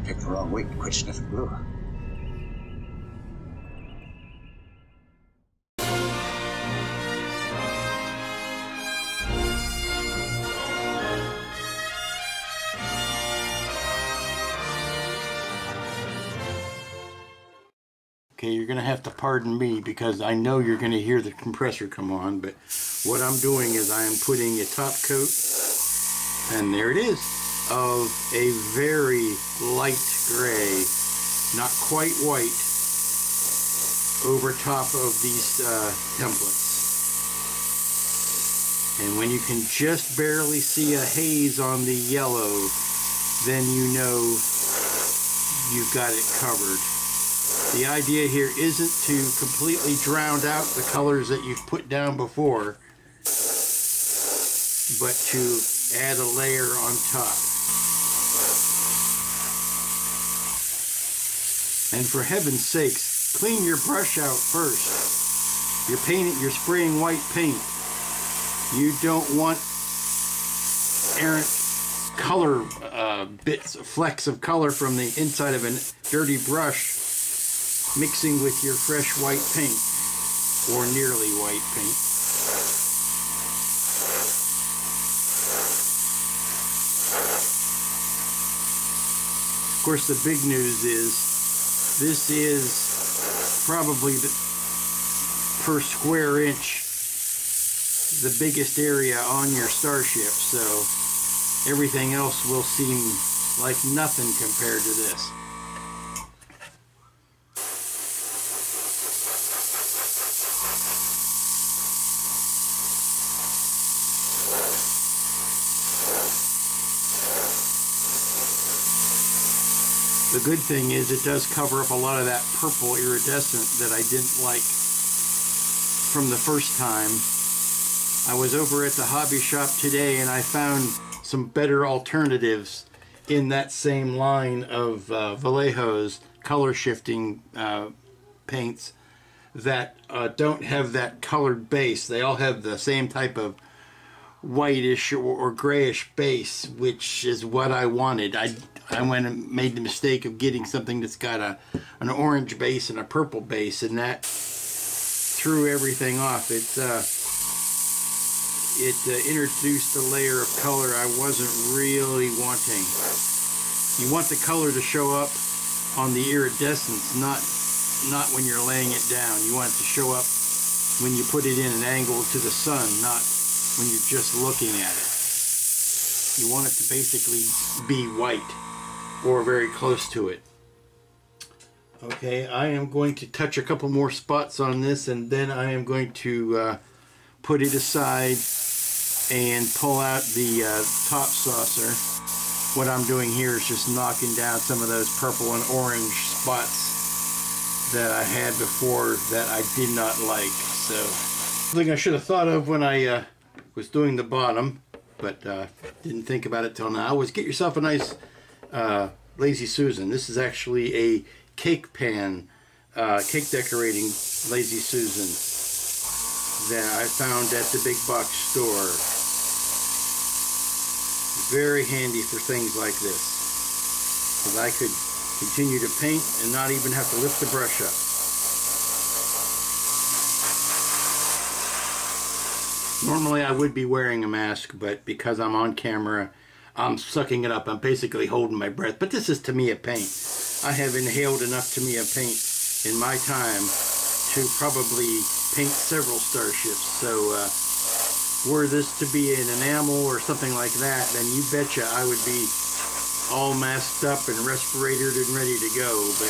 Picked the wrong week to quit sniffing glue. Okay, you're going to have to pardon me because I know you're going to hear the compressor come on, but what I'm doing is I am putting a top coat, and there it is, of a very light gray, not quite white, over top of these templates. And when you can just barely see a haze on the yellow, then you know you've got it covered. The idea here isn't to completely drown out the colors that you've put down before, but to add a layer on top. And for heaven's sakes, clean your brush out first. You're spraying white paint. You don't want errant color flecks of color from the inside of a dirty brush mixing with your fresh white paint, or nearly white paint. Of course, the big news is this is probably per square inch the biggest area on your starship, so everything else will seem like nothing compared to this. The good thing is it does cover up a lot of that purple iridescent that I didn't like from the first time. I was over at the hobby shop today and I found some better alternatives in that same line of Vallejo's color shifting paints that don't have that colored base. They all have the same type of whitish or grayish base, which is what I wanted. I went and made the mistake of getting something that's got an orange base and a purple base, and that threw everything off. It introduced a layer of color I wasn't really wanting. You want the color to show up on the iridescence, not when you're laying it down. You want it to show up when you put it in an angle to the sun, not when you're just looking at it. You want it to basically be white or very close to it. Okay, I am going to touch a couple more spots on this, and then I am going to put it aside and pull out the top saucer. What I'm doing here is just knocking down some of those purple and orange spots that I had before that I did not like. So, something I should have thought of when I was doing the bottom, but didn't think about it till now, was get yourself a nice Lazy Susan. This is actually a cake pan, cake decorating Lazy Susan that I found at the big box store. Very handy for things like this, because I could continue to paint and not even have to lift the brush up. Normally I would be wearing a mask, but because I'm on camera, I'm sucking it up. I'm basically holding my breath. But this is Tamiya paint. I have inhaled enough Tamiya paint in my time to probably paint several starships. So were this to be an enamel or something like that, then you betcha I would be all masked up and respirated and ready to go. But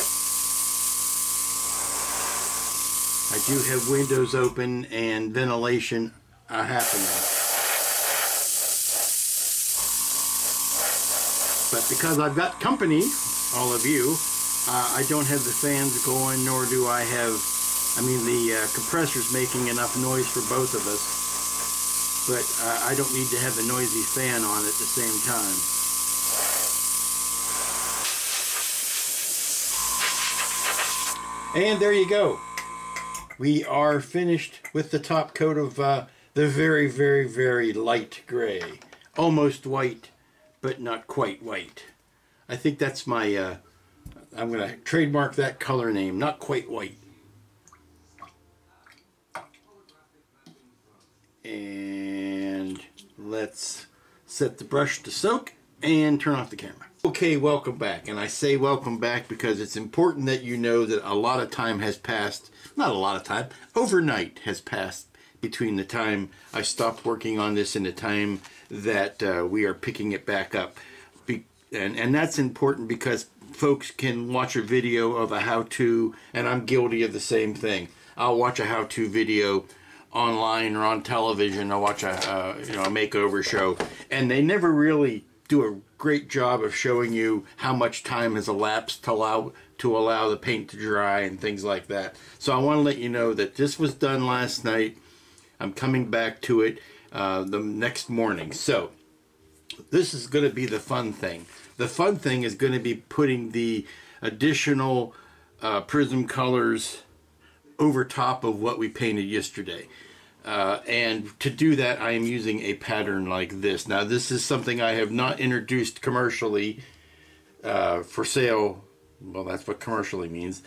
I do have windows open and ventilation happening. But because I've got company, all of you, I don't have the fans going, nor do I have, the compressor's making enough noise for both of us. But I don't need to have the noisy fan on at the same time. And there you go. We are finished with the top coat of the very, very, very light gray. Almost white, but not quite white. I think that's my, I'm going to trademark that color name, Not Quite White. And let's set the brush to soak and turn off the camera. Okay, welcome back. And I say welcome back because it's important that you know that a lot of time has passed, not a lot of time, overnight has passed between the time I stopped working on this and the time that we are picking it back up. And that's important because folks can watch a video of a how-to, and I'm guilty of the same thing. I'll watch a how-to video online or on television. I'll watch a a makeover show, and they never really do a great job of showing you how much time has elapsed to allow the paint to dry and things like that. So I want to let you know that this was done last night. I'm coming back to it the next morning. So this is going to be the fun thing. The fun thing is going to be putting the additional prism colors over top of what we painted yesterday. And to do that, I am using a pattern like this. Now, this is something I have not introduced commercially for sale. Well, that's what commercially means.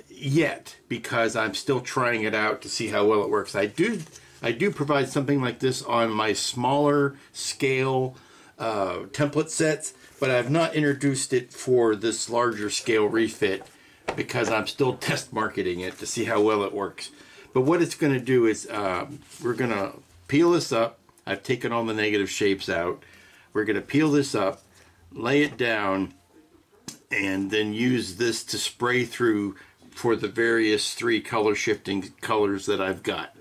Yet, because I'm still trying it out to see how well it works. I do provide something like this on my smaller scale template sets, but I've not introduced it for this larger scale refit because I'm still test marketing it to see how well it works. But what it's going to do is we're going to peel this up. I've taken all the negative shapes out. We're going to peel this up, lay it down, and then use this to spray through for the various 3 color shifting colors that I've got.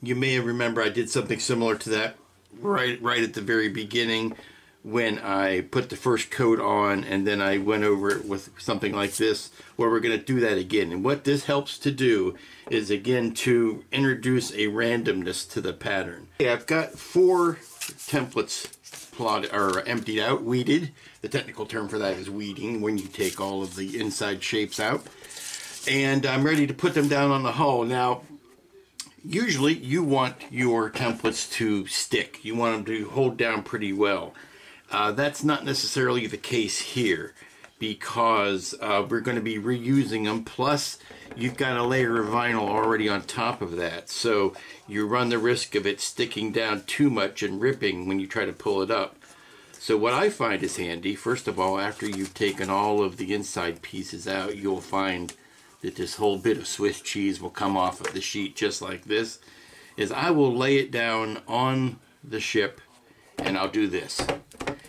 You may remember I did something similar to that right at the very beginning when I put the first coat on, and then I went over it with something like this, where we're going to do that again. And what this helps to do is, again, to introduce a randomness to the pattern. Okay, I've got 4 templates plotted or emptied out, weeded. The technical term for that is weeding, when you take all of the inside shapes out. And I'm ready to put them down on the hull. Now, usually you want your templates to stick. You want them to hold down pretty well. That's not necessarily the case here because we're going to be reusing them. Plus, you've got a layer of vinyl already on top of that. So you run the risk of it sticking down too much and ripping when you try to pull it up. So what I find is handy, first of all, after you've taken all of the inside pieces out, you'll find that this whole bit of Swiss cheese will come off of the sheet just like this, is I will lay it down on the ship and I'll do this.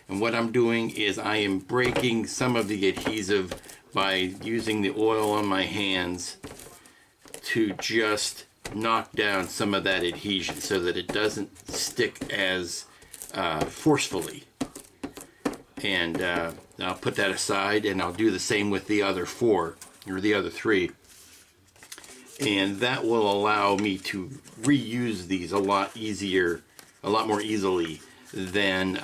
And what I'm doing is I am breaking some of the adhesive by using the oil on my hands to just knock down some of that adhesion so that it doesn't stick as forcefully. And I'll put that aside, and I'll do the same with the other 4 or the other 3. And that will allow me to reuse these a lot more easily than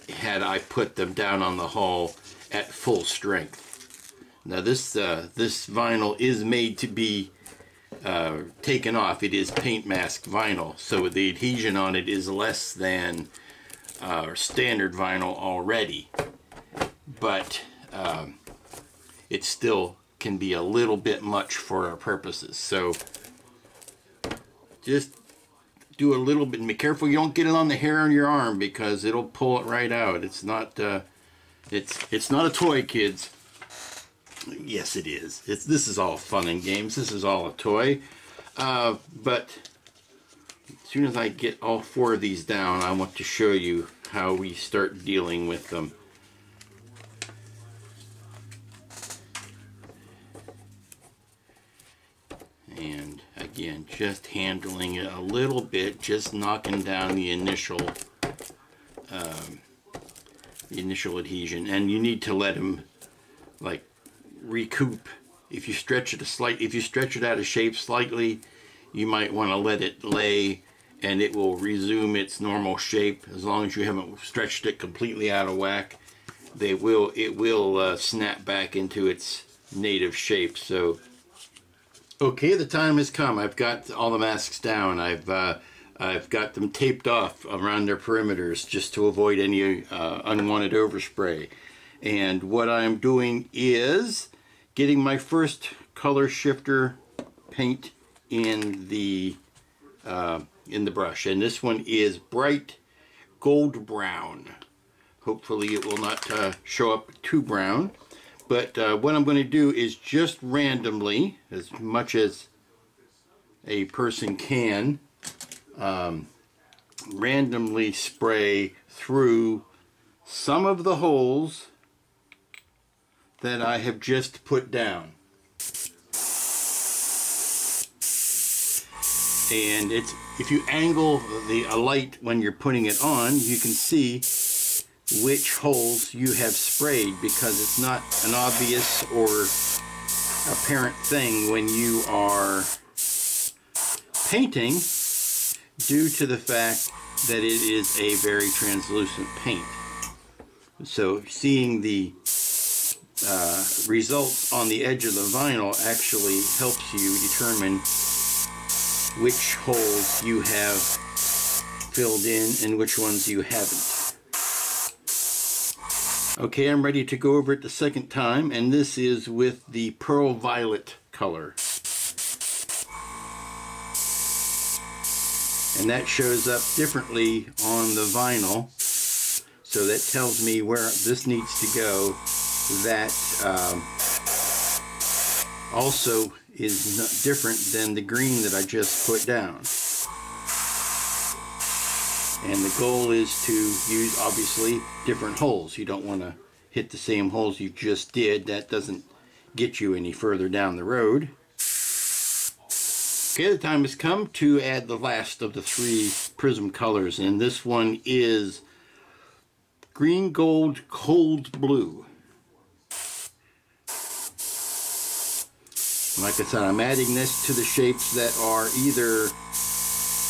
had I put them down on the hull at full strength. Now this vinyl is made to be taken off. It is paint mask vinyl, so the adhesion on it is less than standard vinyl already, but it still can be a little bit much for our purposes. So just do a little bit, and be careful you don't get it on the hair on your arm because it'll pull it right out. It's not it's not a toy, kids. Yes, it is. This is all fun and games. This is all a toy. But as soon as I get all 4 of these down, I want to show you how we start dealing with them. And again, just handling it a little bit, just knocking down the initial adhesion. And you need to let them like recoup. If you stretch it out of shape slightly, you might want to let it lay and it will resume its normal shape. As long as you haven't stretched it completely out of whack, it will snap back into its native shape. So okay, the time has come. I've got all the masks down. I've I've got them taped off around their perimeters just to avoid any unwanted overspray. And what I'm doing is getting my first color shifter paint in the brush, and this one is bright gold brown. Hopefully it will not show up too brown, but what I'm going to do is just randomly, as much as a person can, randomly spray through some of the holes that I have just put down. And if you angle a light when you're putting it on, you can see which holes you have sprayed, because it's not an obvious or apparent thing when you are painting, due to the fact that it is a very translucent paint. So seeing the results on the edge of the vinyl actually helps you determine which holes you have filled in and which ones you haven't. Okay, I'm ready to go over it the second time, and this is with the pearl violet color. And that shows up differently on the vinyl, so that tells me where this needs to go. That also is not different than the green that I just put down. And the goal is to use, obviously, different holes. You don't want to hit the same holes you just did. That doesn't get you any further down the road. Okay, the time has come to add the last of the three prism colors, and this one is green gold cold blue. Like I said, I'm adding this to the shapes that are either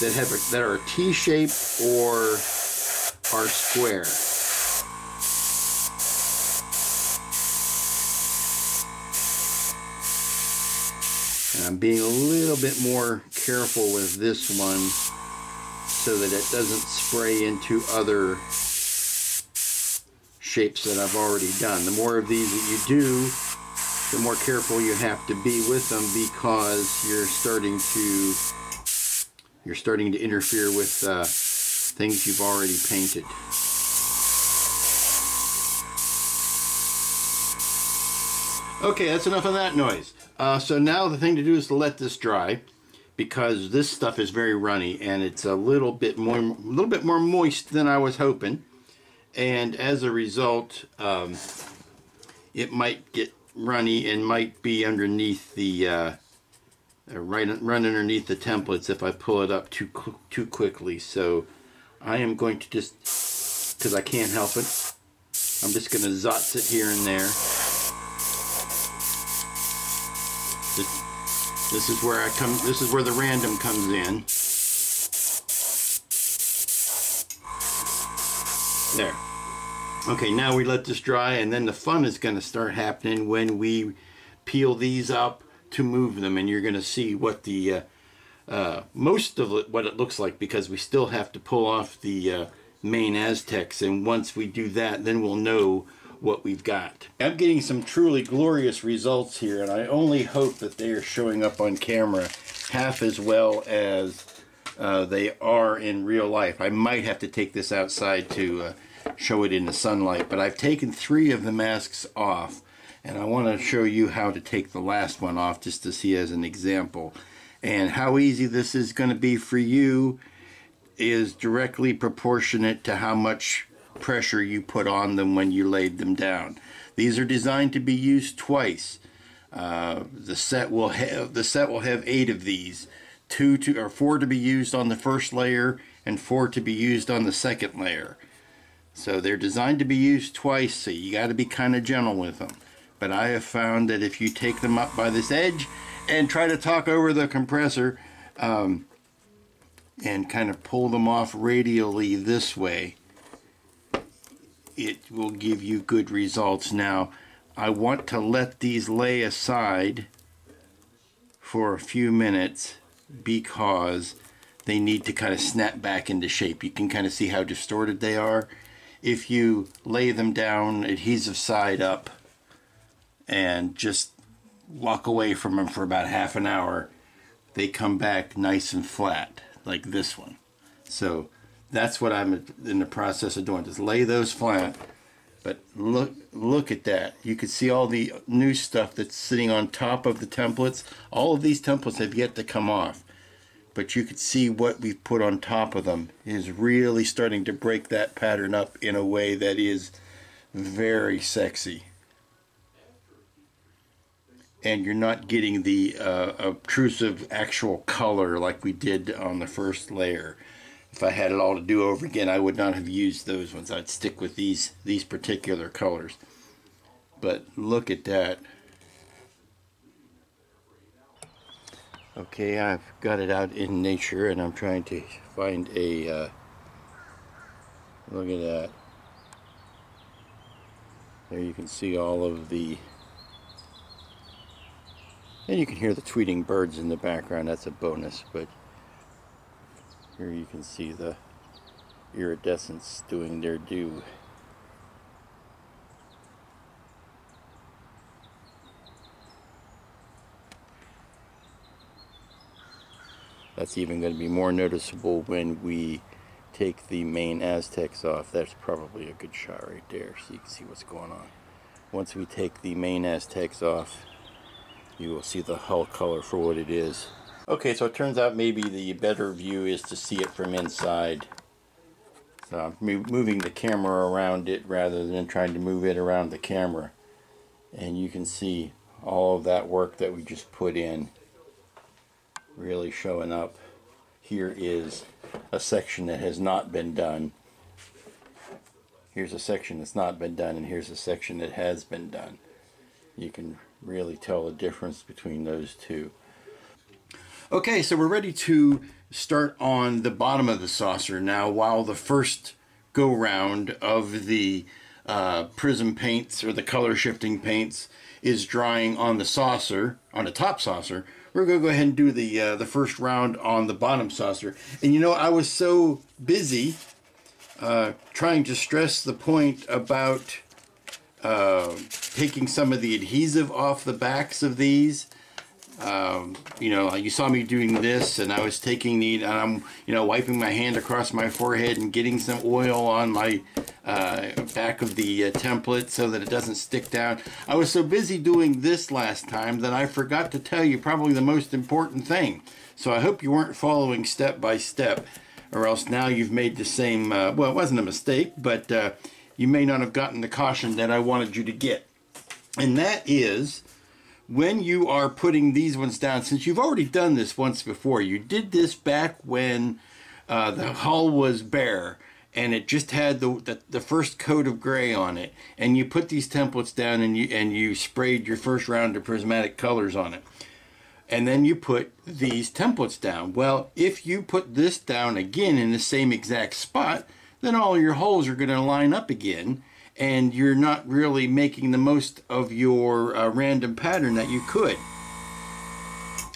that are T-shaped or are square. And I'm being a little bit more careful with this one so that it doesn't spray into other shapes that I've already done. The more of these that you do, the more careful you have to be with them, because you're starting to interfere with things you've already painted. Okay, that's enough of that noise. So now the thing to do is to let this dry, because this stuff is very runny and it's a little bit more moist than I was hoping, and as a result, it might get runny and might be underneath the run underneath the templates if I pull it up too quickly. So I am going to just, because I can't help it, I'm just going to zotz it here and there. This is where this is where the random comes in. There. Okay, now we let this dry, and then the fun is going to start happening when we peel these up to move them, and you're going to see what the most of it, what it looks like, because we still have to pull off the main Aztecs, and once we do that, then we'll know what we've got. I'm getting some truly glorious results here, and I only hope that they are showing up on camera half as well as they are in real life. I might have to take this outside to show it in the sunlight, but I've taken 3 of the masks off, and I want to show you how to take the last one off, just to see as an example. And how easy this is going to be for you is directly proportionate to how much pressure you put on them when you laid them down. These are designed to be used twice. The set will have 8 of these, 4 to be used on the first layer and 4 to be used on the second layer. So they're designed to be used twice, so you got to be kind of gentle with them. But I have found that if you take them up by this edge and try to talk over the compressor and kind of pull them off radially this way, it will give you good results. Now, I want to let these lay aside for a few minutes, because they need to kind of snap back into shape. You can kind of see how distorted they are. If you lay them down adhesive side up and just walk away from them for about half an hour, they come back nice and flat, like this one. So that's what I'm in the process of doing, just lay those flat. But look at that. You can see all the new stuff that's sitting on top of the templates. All of these templates have yet to come off. But you can see what we've put on top of them is really starting to break that pattern up in a way that is very sexy. And you're not getting the obtrusive actual color like we did on the first layer. If I had it all to do over again, I would not have used those ones. I'd stick with these particular colors. But look at that. Okay, I've got it out in nature and I'm trying to find a look at that. There you can see all of the, and you can hear the tweeting birds in the background. That's a bonus, but here you can see the iridescents doing their due. That's even going to be more noticeable when we take the main Aztecs off. That's probably a good shot right there so you can see what's going on. Once we take the main Aztecs off, you will see the hull color for what it is. Okay, so it turns out maybe the better view is to see it from inside. So I'm moving the camera around it rather than trying to move it around the camera. And you can see all of that work that we just put in really showing up. Here is a section that has not been done. Here's a section that's not been done, and here's a section that has been done. You can really tell the difference between those two. Okay, so we're ready to start on the bottom of the saucer now. While the first go round of the prism paints or the color shifting paints is drying on the saucer, on the top saucer, we're going to go ahead and do the first round on the bottom saucer. And you know, I was so busy trying to stress the point about taking some of the adhesive off the backs of these. You know, you saw me doing this, and I was taking the, and I'm, you know, wiping my hand across my forehead and getting some oil on my back of the template so that it doesn't stick down. I was so busy doing this last time that I forgot to tell you probably the most important thing. So I hope you weren't following step by step, or else now you've made the same, well, it wasn't a mistake, but you may not have gotten the caution that I wanted you to get. And that is, when you are putting these ones down, since you've already done this once before, you did this back when the hull was bare and it just had the first coat of gray on it, and you put these templates down and you sprayed your first round of prismatic colors on it, and then you put these templates down. Well, if you put this down again in the same exact spot, then all your holes are going to line up again, and you're not really making the most of your random pattern that you could.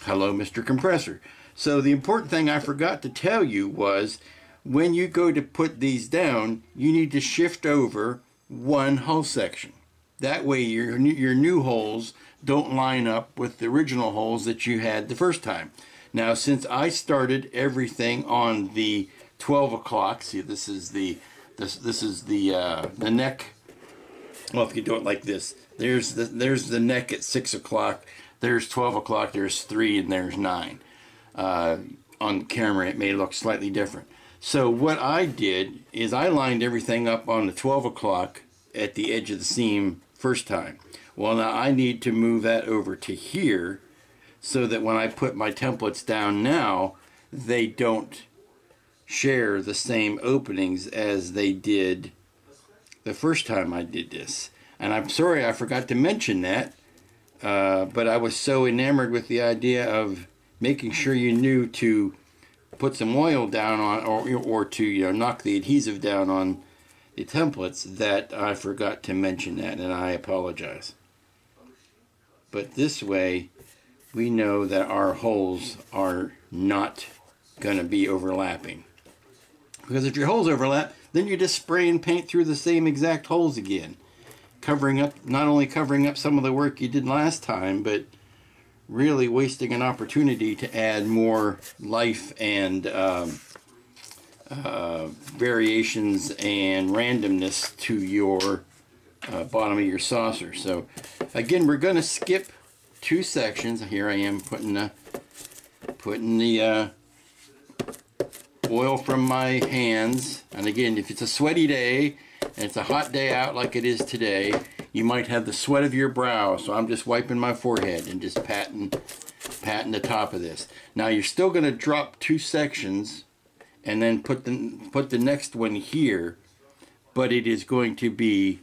Hello, Mr. Compressor. So the important thing I forgot to tell you was, when you go to put these down, you need to shift over one hull section. That way your new holes don't line up with the original holes that you had the first time. Now, since I started everything on the 12 o'clock, see, this is the neck. Well, if you do it like this, there's the neck at 6 o'clock, there's 12 o'clock, there's 3, and there's 9. On camera it may look slightly different. So what I did is I lined everything up on the 12 o'clock at the edge of the seam first time. Well, now I need to move that over to here so that when I put my templates down now, they don't share the same openings as they did the first time I did this. And I'm sorry I forgot to mention that, but I was so enamored with the idea of making sure you knew to put some oil down on, or to, you know, knock the adhesive down on the templates, that I forgot to mention that, and I apologize. But this way we know that our holes are not going to be overlapping. Because if your holes overlap, then you just spray and paint through the same exact holes again, covering up, not only covering up some of the work you did last time, but really wasting an opportunity to add more life and variations and randomness to your bottom of your saucer. So again, we're going to skip 2 sections. Here I am putting the oil from my hands. And again, if it's a sweaty day and it's a hot day out like it is today, you might have the sweat of your brow. So I'm just wiping my forehead and just patting the top of this. Now you're still going to drop 2 sections and then put the next one here, but it is going to be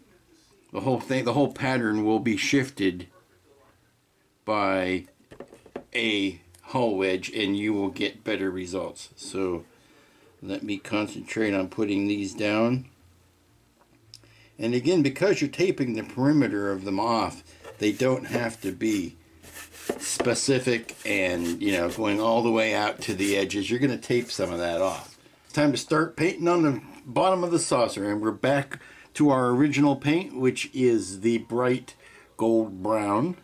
the whole thing. The whole pattern will be shifted by a hull wedge, and you will get better results. So let me concentrate on putting these down. And again, because you're taping the perimeter of them off, they don't have to be specific and, you know, going all the way out to the edges. You're going to tape some of that off. It's time to start painting on the bottom of the saucer, and we're back to our original paint, which is the bright gold brown.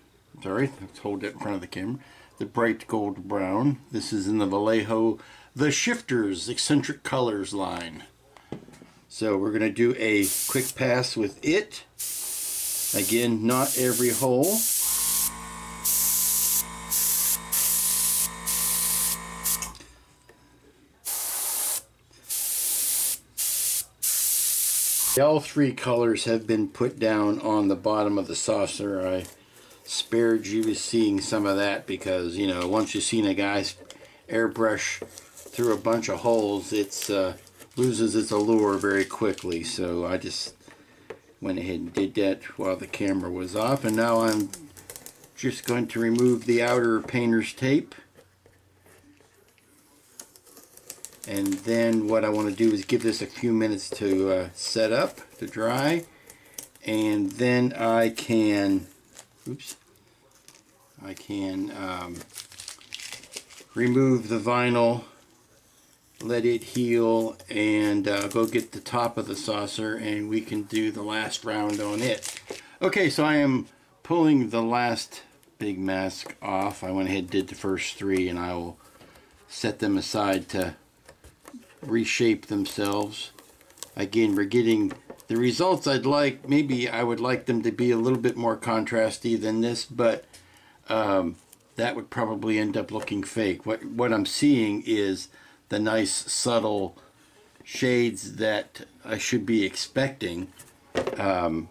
Sorry, let's hold it in front of the camera. The bright gold brown. This is in the Vallejo, the Shifters Eccentric Colors line. So we're going to do a quick pass with it. Again, not every hole. All 3 colors have been put down on the bottom of the saucer. I spared you seeing some of that because, you know, once you've seen a guy's airbrush through a bunch of holes, it loses its allure very quickly. So I just went ahead and did that while the camera was off, and now I'm just going to remove the outer painter's tape. And then what I want to do is give this a few minutes to set up, to dry, and then I can, remove the vinyl, let it heal, and go get the top of the saucer, and we can do the last round on it. Okay, so I am pulling the last big mask off. I went ahead and did the first 3, and I will set them aside to reshape themselves. Again, we're getting the results I'd like. Maybe I would like them to be a little bit more contrasty than this, but that would probably end up looking fake. What I'm seeing is the nice subtle shades that I should be expecting, and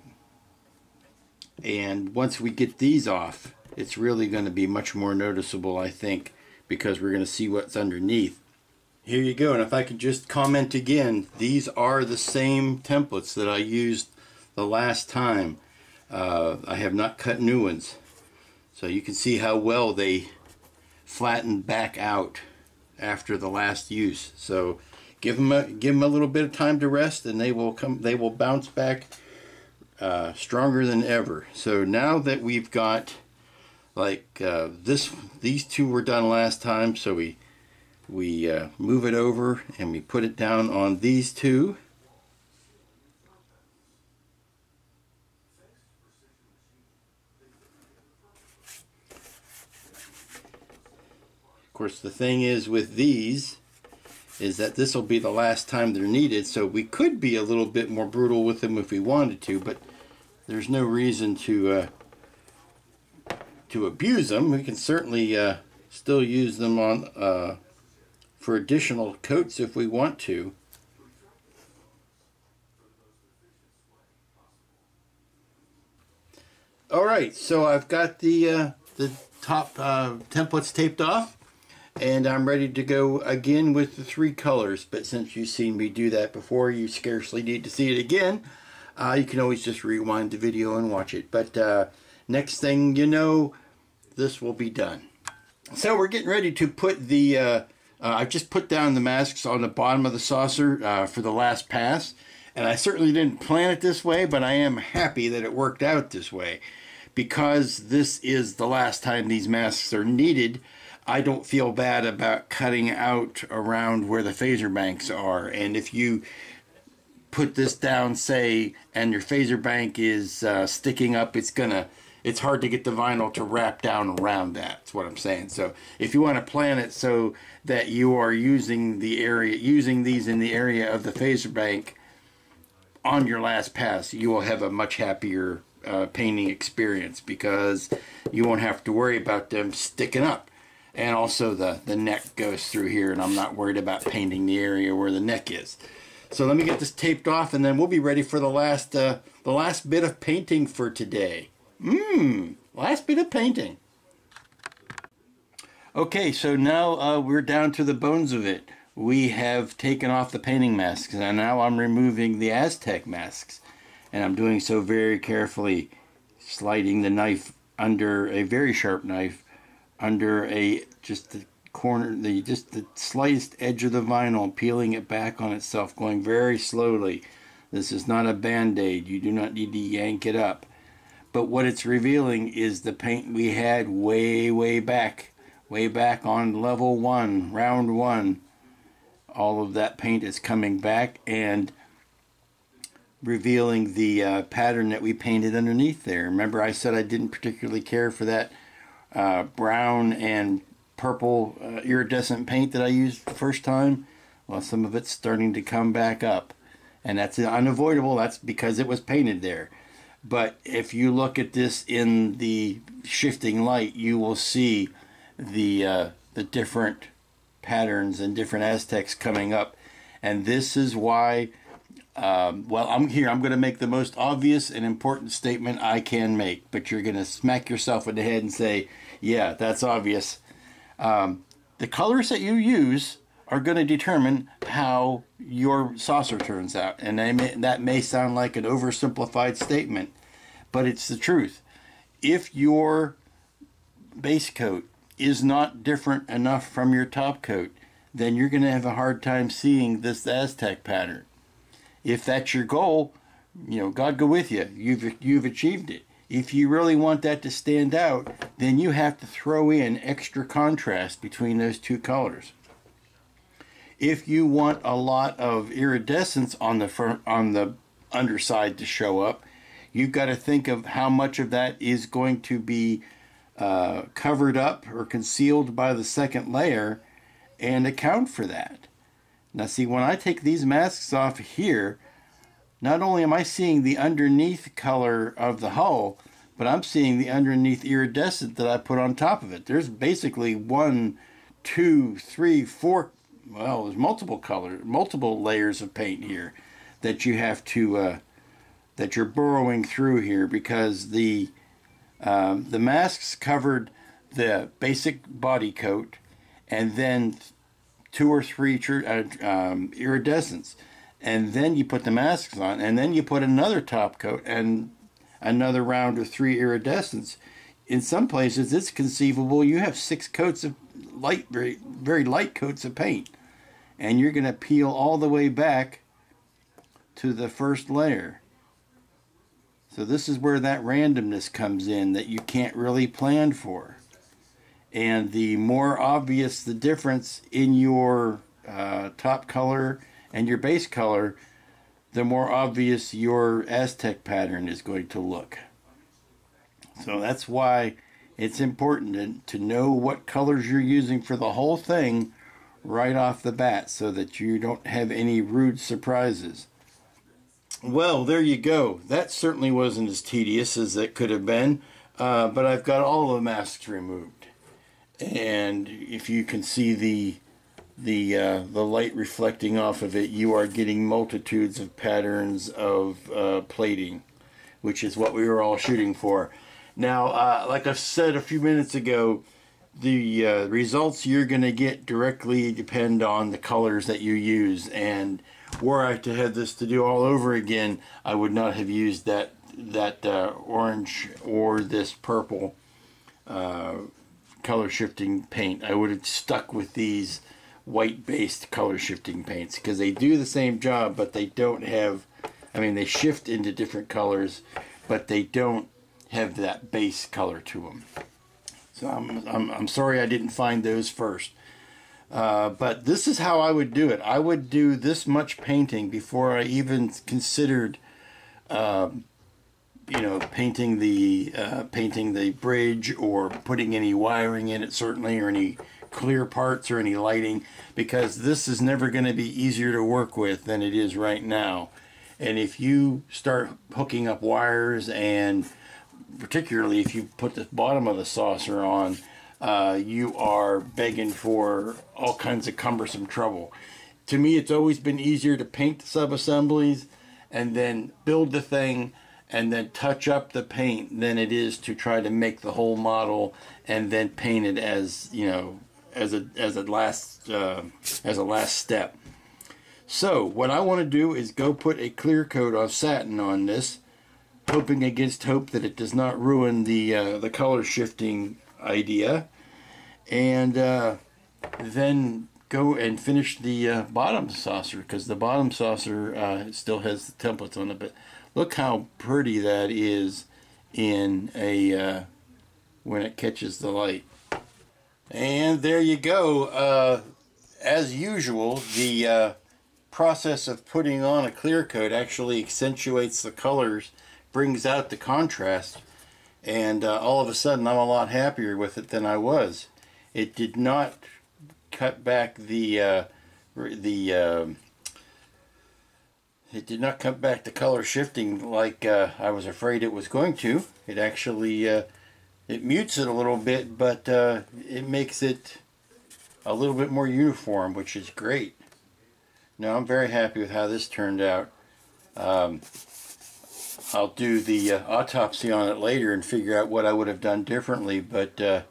once we get these off, it's really going to be much more noticeable, I think, because we're going to see what's underneath. Here you go, and if I could just comment again, these are the same templates that I used the last time. I have not cut new ones, so you can see how well they flattened back out after the last use. So give them a little bit of time to rest, and they will bounce back stronger than ever. So now that we've got, like, these 2 were done last time, so we move it over and we put it down on these 2. Of course, the thing is with these is that this will be the last time they're needed, so we could be a little bit more brutal with them if we wanted to, but there's no reason to abuse them. We can certainly still use them on for additional coats if we want to. Alright, so I've got the top templates taped off, and I'm ready to go again with the 3 colors. But since you've seen me do that before, you scarcely need to see it again. You can always just rewind the video and watch it. But next thing you know, this will be done. So we're getting ready to put the I've just put down the masks on the bottom of the saucer for the last pass, and I certainly didn't plan it this way, but I am happy that it worked out this way, because this is the last time these masks are needed. I don't feel bad about cutting out around where the phaser banks are. And if you put this down, say, and your phaser bank is sticking up, it's hard to get the vinyl to wrap down around that. That's what I'm saying. So if you want to plan it so that you are using these in the area of the phaser bank on your last pass, you will have a much happier painting experience, because you won't have to worry about them sticking up. And also the neck goes through here, and I'm not worried about painting the area where the neck is. So let me get this taped off, and then we'll be ready for the last bit of painting for today. Last bit of painting. Okay, so now we're down to the bones of it. We have taken off the painting masks, and now I'm removing the Aztec masks. And I'm doing so very carefully, sliding the knife under a very sharp knife, under just the corner, just the slightest edge of the vinyl, peeling it back on itself, going very slowly. This is not a band-aid. You do not need to yank it up. But what it's revealing is the paint we had way back on level 1, round 1. All of that paint is coming back and revealing the pattern that we painted underneath there. Remember, I said I didn't particularly care for that brown and purple iridescent paint that I used the first time. Well, some of it's starting to come back up, and that's unavoidable. That's because it was painted there. But if you look at this in the shifting light, you will see the different patterns and different Aztecs coming up. And this is why, well, I'm going to make the most obvious and important statement I can make, but you're going to smack yourself in the head and say, yeah, that's obvious. The colors that you use are going to determine how your saucer turns out. And that may sound like an oversimplified statement, but it's the truth. If your base coat is not different enough from your top coat, then you're going to have a hard time seeing this Aztec pattern. If that's your goal, you know, God go with you. You've achieved it. If you really want that to stand out, then you have to throw in extra contrast between those two colors. If you want a lot of iridescence on the underside to show up, you've got to think of how much of that is going to be covered up or concealed by the second layer, and account for that. Now see, when I take these masks off here, not only am I seeing the underneath color of the hull, but I'm seeing the underneath iridescent that I put on top of it. There's basically 1, 2, 3, 4, well, there's multiple layers of paint here that you have to, that you're burrowing through here, because the masks covered the basic body coat, and then 2 or 3 iridescents, and then you put the masks on, and then you put another top coat and another round of 3 iridescents. In some places, it's conceivable you have 6 coats of very, very light coats of paint, and you're going to peel all the way back to the first layer. So this is where that randomness comes in that you can't really plan for. And the more obvious the difference in your top color and your base color, the more obvious your Aztec pattern is going to look. So that's why it's important to know what colors you're using for the whole thing right off the bat, so that you don't have any rude surprises. Well, there you go. That certainly wasn't as tedious as it could have been, but I've got all the masks removed. And if you can see the light reflecting off of it, you are getting multitudes of patterns of plating, which is what we were all shooting for. Now, like I said a few minutes ago, the results you're going to get directly depend on the colors that you use. And were I to have this to do all over again, I would not have used that orange or this purple color shifting paint. I would have stuck with these white based color shifting paints, because they do the same job, but they don't have, I mean, they shift into different colors, but they don't have that base color to them. So I'm sorry I didn't find those first. But this is how I would do it. I would do this much painting before I even considered, you know, painting the bridge or putting any wiring in it, certainly, or any clear parts or any lighting, because this is never going to be easier to work with than it is right now. And if you start hooking up wires, and particularly if you put the bottom of the saucer on, you are begging for all kinds of cumbersome trouble. To me, it's always been easier to paint the sub-assemblies and then build the thing and then touch up the paint than it is to try to make the whole model and then paint it as, you know, as a last step. So what I want to do is go put a clear coat of satin on this, hoping against hope that it does not ruin the color shifting idea, and then go and finish the bottom saucer, because the bottom saucer still has the templates on it. But look how pretty that is in a when it catches the light. And there you go. As usual, the process of putting on a clear coat actually accentuates the colors, brings out the contrast, and all of a sudden I'm a lot happier with it than I was. It did not cut back the color shifting like I was afraid it was going to. It actually it mutes it a little bit, but it makes it a little bit more uniform, which is great. Now I'm very happy with how this turned out. I'll do the autopsy on it later and figure out what I would have done differently, but the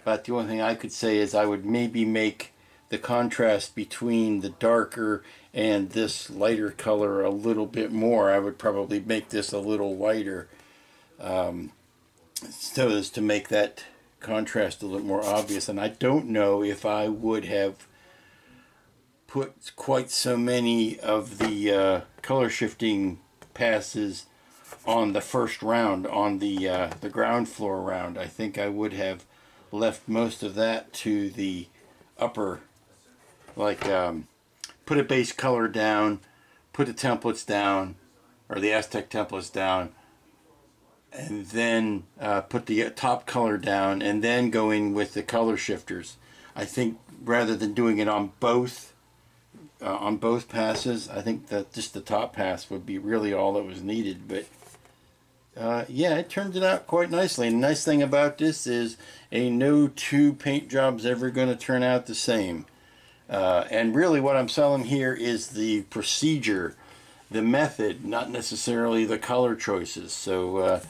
only thing I could say is I would maybe make the contrast between the darker and this lighter color a little bit more. I would probably make this a little whiter, so as to make that contrast a little more obvious. And I don't know if I would have put quite so many of the color shifting passes on the first round, on the ground floor round. I think I would have left most of that to the upper, like put a base color down, put the templates down, or the Aztec templates down, and then put the top color down, and then go in with the color shifters. I think rather than doing it on both passes, I think that just the top pass would be really all that was needed. But yeah, it turned it out quite nicely. And the nice thing about this is no two paint job's ever going to turn out the same. And really what I'm selling here is the procedure, the method, not necessarily the color choices. So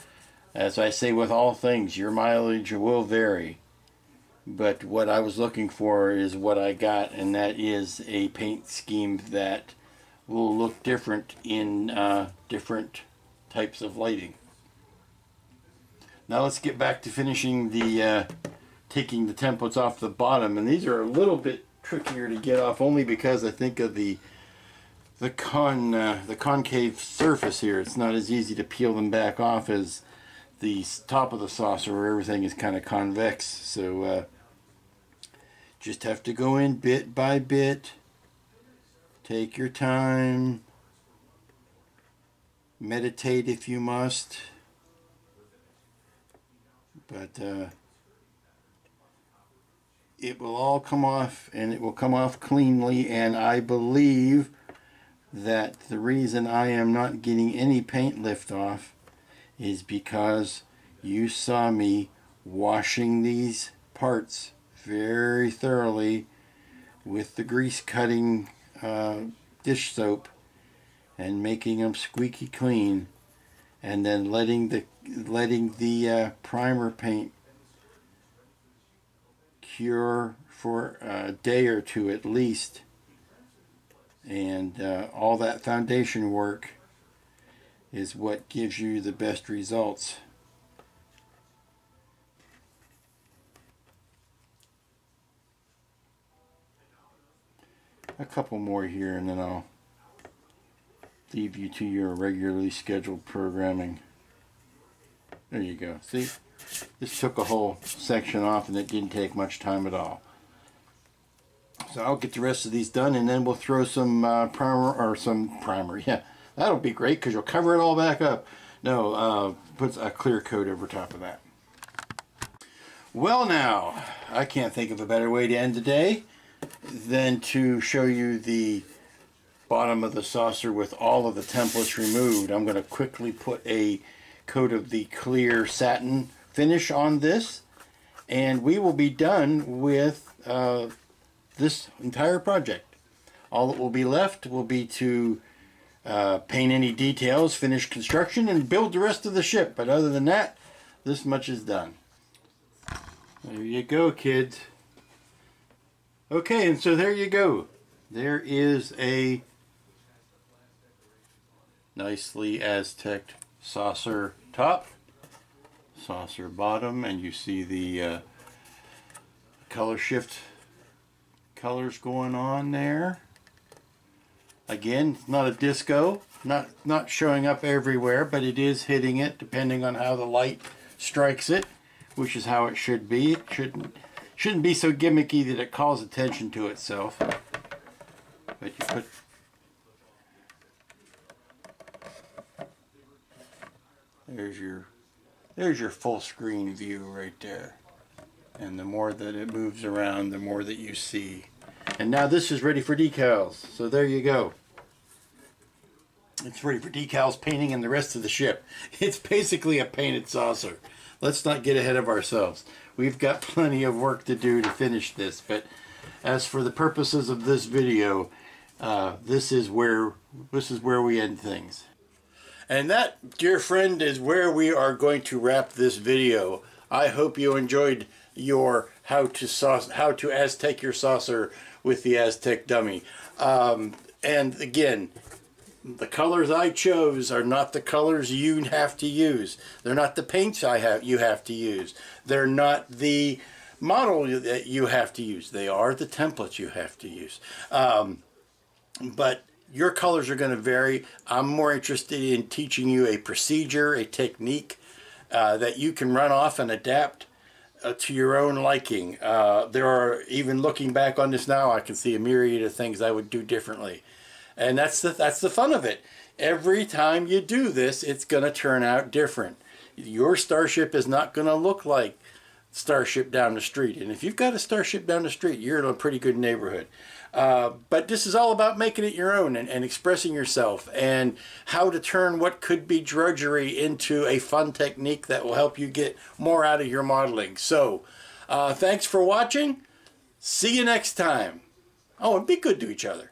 as I say with all things, your mileage will vary. But what I was looking for is what I got, and that is a paint scheme that will look different in different types of lighting. Now let's get back to finishing the taking the templates off the bottom, and these are a little bit trickier to get off, only because I think of the concave surface here. It's not as easy to peel them back off as the top of the saucer, where everything is kind of convex. So just have to go in bit by bit. Take your time. Meditate if you must. But it will all come off, and it will come off cleanly. And I believe that the reason I am not getting any paint lift off is because you saw me washing these parts very thoroughly with the grease cutting dish soap and making them squeaky clean, and then letting the primer paint cure for a day or two at least, and all that foundation work is what gives you the best results. A couple more here, and then I'll leave you to your regularly scheduled programming. There you go. See, This took a whole section off and it didn't take much time at all. So I'll get the rest of these done and then we'll throw some primer, yeah. That'll be great because you'll cover it all back up. No, put a clear coat over top of that. Well now, I can't think of a better way to end the day than to show you the bottom of the saucer with all of the templates removed. I'm going to quickly put a coat of the clear satin finish on this and we will be done with this entire project. All that will be left will be to paint any details, finish construction, and build the rest of the ship. But other than that, this much is done. There you go, kids. Okay, and so there you go. There is a nicely Aztec saucer top, saucer bottom, and you see the color shift colors going on there. Again, it's not a disco, not showing up everywhere, but it is hitting it depending on how the light strikes it, which is how it should be. It shouldn't be so gimmicky that it calls attention to itself. But you put there's your full screen view right there. And the more that it moves around, the more that you see. And now this is ready for decals. So there you go. It's ready for decals, painting, and the rest of the ship. It's basically a painted saucer. Let's not get ahead of ourselves. We've got plenty of work to do to finish this. But as for the purposes of this video, this is where we end things. And that, dear friend, is where we are going to wrap this video. I hope you enjoyed your how to Aztec your saucer with the Aztec dummy. And again, the colors I chose are not the colors you have to use. They're not the paints you have to use. They're not the model that you have to use. They are the templates you have to use. But your colors are going to vary. I'm more interested in teaching you a procedure, a technique that you can run off and adapt to your own liking. There are, even looking back on this now, I can see a myriad of things I would do differently. And that's the fun of it. Every time you do this, it's going to turn out different. Your starship is not going to look like Starship down the street. And if you've got a Starship down the street, you're in a pretty good neighborhood. But this is all about making it your own and expressing yourself and how to turn what could be drudgery into a fun technique that will help you get more out of your modeling. So, thanks for watching. See you next time. Oh, and be good to each other.